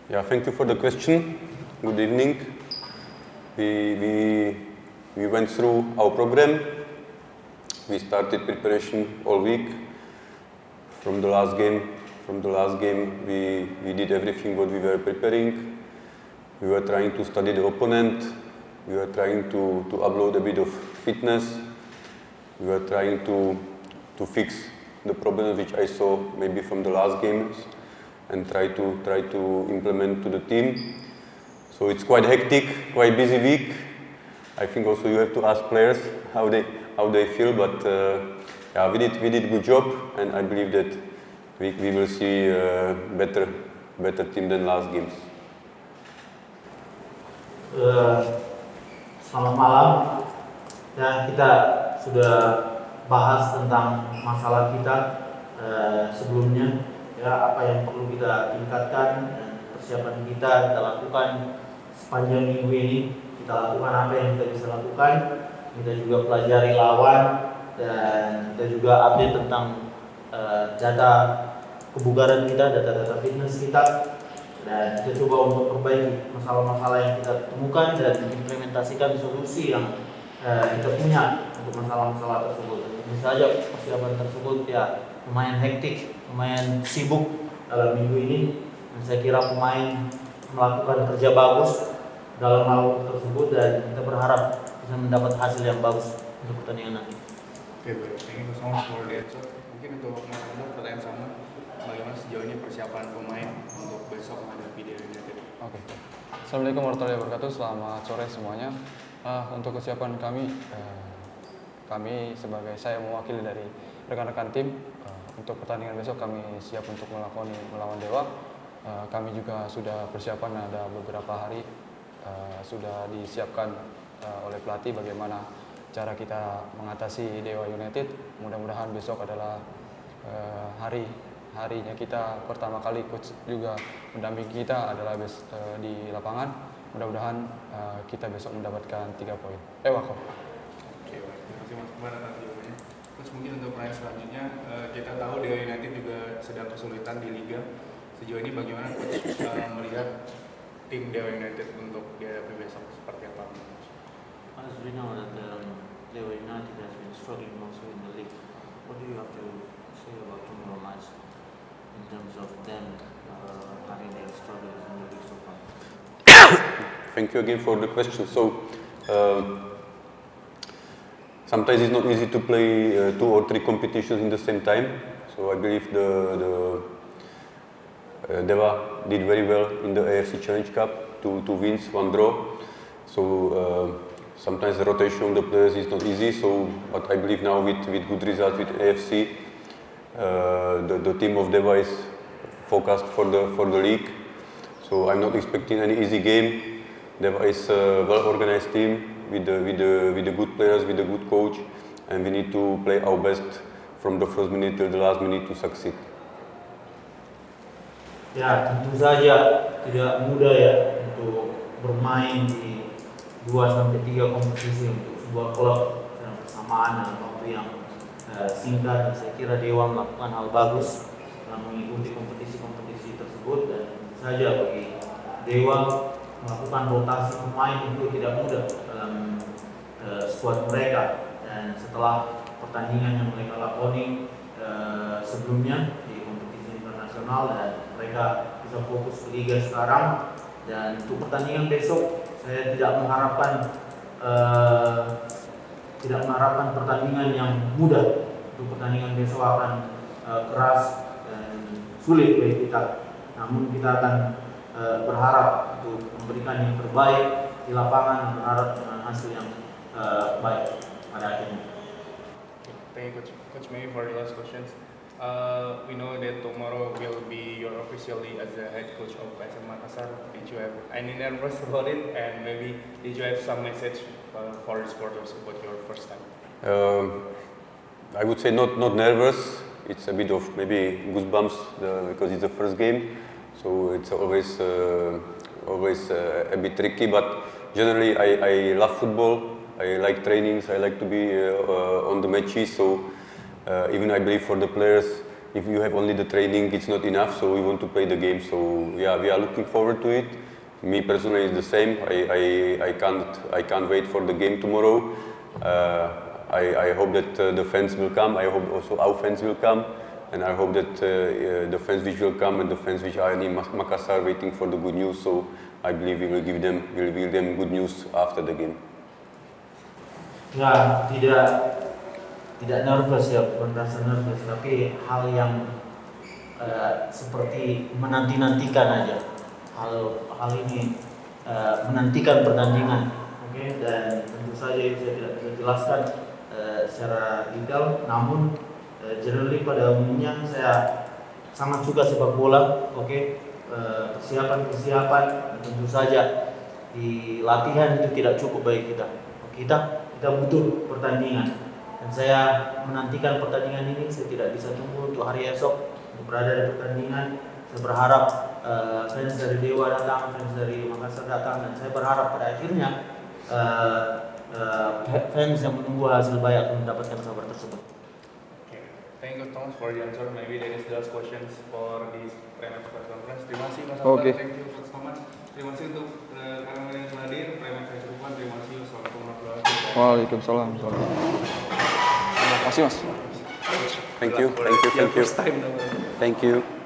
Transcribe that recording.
Yeah, thank you for the question. Good evening. We went through our program. We started preparation all week. From the last game, we did everything what we were preparing. We were trying to study the opponent. We were trying to upload a bit of fitness. We were trying to fix the problems which I saw maybe from the last games and try to implement to the team. So it's quite hectic, quite busy week. I think also you have to ask players how they feel, but yeah, we did good job, and I believe that we will see better team than last games. Selamat malam. Ya, kita sudah bahas tentang masalah kita sebelumnya, ya, apa yang perlu kita tingkatkan dan persiapan kita lakukan sepanjang minggu ini. Kita lakukan apa yang kita bisa lakukan. Kita juga pelajari lawan dan kita juga update tentang data kebugaran kita, data fitness kita, dan kita coba untuk perbaiki masalah-masalah yang kita temukan dan implementasikan solusi yang kita punya untuk masalah-masalah tersebut. Tentu saja persiapan tersebut ya lumayan hektik, lumayan sibuk dalam minggu ini, dan saya kira pemain melakukan kerja bagus dalam hal tersebut dan kita berharap bisa mendapat hasil yang bagus untuk pertandingan nanti. Oke, baik. Thank you so much for the answer. Mungkin untuk Mas Untuk pertanyaan sama, bagaimana sejauh ini persiapan pemain untuk besok menghadapi Dewa United? Oke. Assalamualaikum warahmatullahi wabarakatuh. Selamat sore semuanya. Untuk kesiapan kami sebagai saya mewakili dari rekan-rekan tim, untuk pertandingan besok kami siap untuk melawan Dewa. Kami juga sudah persiapan, ada beberapa hari sudah disiapkan oleh pelatih bagaimana cara kita mengatasi Dewa United. Mudah-mudahan besok adalah harinya kita pertama kali, coach juga mendampingi kita adalah di lapangan. Mudah-mudahan kita besok mendapatkan 3 poin. Ewako. Oke, baik. Terima kasih Mas Kumar atas jawabannya. Terus mungkin untuk pertanyaan selanjutnya, kita tahu Dewa United juga sedang kesulitan di Liga. Sejauh ini bagaimana coach melihat tim Dewa United untuk dihadapi besok seperti apa? As we know that Dewa United has been struggling also in the league. What do you have to say about tomorrow match in terms of them having their struggles in the league so far? Thank you again for the question. So sometimes it's not easy to play 2 or 3 competitions in the same time. So I believe the Dewa did very well in the AFC Challenge Cup, 2 wins, 1 draw. So sometimes the rotation of the players is not easy. So, but I believe now with good results with AFC, the team of Dewa is focused for the league. So I'm not expecting any easy game. Dewa is a well-organized team with the good players, with a good coach, and we need to play our best from the first minute till the last minute to succeed. Ya, tentu saja tidak mudah ya untuk bermain di 2-3 kompetisi untuk sebuah klub dalam bersamaan dalam waktu yang singkat. Saya kira Dewa melakukan hal bagus dalam mengikuti kompetisi-kompetisi tersebut, dan tentu saja bagi Dewa melakukan rotasi pemain itu tidak mudah dalam skuad mereka. Dan setelah pertandingan yang mereka lakoni sebelumnya di kompetisi internasional, dan mereka bisa fokus ke Liga sekarang, dan untuk pertandingan besok saya tidak mengharapkan pertandingan yang mudah. Untuk pertandingan besok akan keras dan sulit bagi kita. Namun kita akan berharap untuk memberikan yang terbaik di lapangan, berharap dengan hasil yang baik pada akhirnya. Thank you, Coach. Maybe for the last questions. We know that tomorrow will be your officially as the head coach of SM Makassar. Did you have any nervous about it, and maybe did you have some message for the supporters about your first time? I would say not nervous. It's a bit of maybe goosebumps because it's the first game, so it's always a bit tricky. But generally, I love football. I like trainings. I like to be on the matches. So even I believe for the players, if you have only the training, it's not enough. So we want to play the game. So yeah, we are looking forward to it. Me personally is the same. I can't wait for the game tomorrow. I hope that the fans will come. I hope also our fans will come, and I hope that the fans which will come and the fans which are in Makassar waiting for the good news. So I believe we will give them good news after the game. Ya, tidak nervous ya, bukan rasa nervous, tapi hal yang seperti menanti-nantikan aja. Hal ini menantikan pertandingan, oke? Dan tentu saja itu saya tidak bisa jelaskan secara detail. Namun generally pada umumnya saya sangat suka sepak bola, oke? Persiapan tentu saja di latihan itu tidak cukup bagi kita. Kita butuh pertandingan, dan saya menantikan pertandingan ini. Saya tidak bisa tunggu untuk hari esok untuk berada di pertandingan. Saya berharap fans dari Dewa datang, fans dari Makassar datang, dan saya berharap pada akhirnya fans yang menunggu hasil baik akan mendapatkan kabar tersebut. Thank you Thomas for the answer. Maybe there is the last questions for this Prematch press conference. Terima kasih Mas Alta. Okay. Thank you so much. Terima kasih untuk rekan-rekan yang sudah hadir. Prematch Presscon. Terima kasih. Assalamualaikum warahmatullahi wabarakatuh. Waalaikumsalam. Terima kasih Mas. Thank you. First time. Thank you.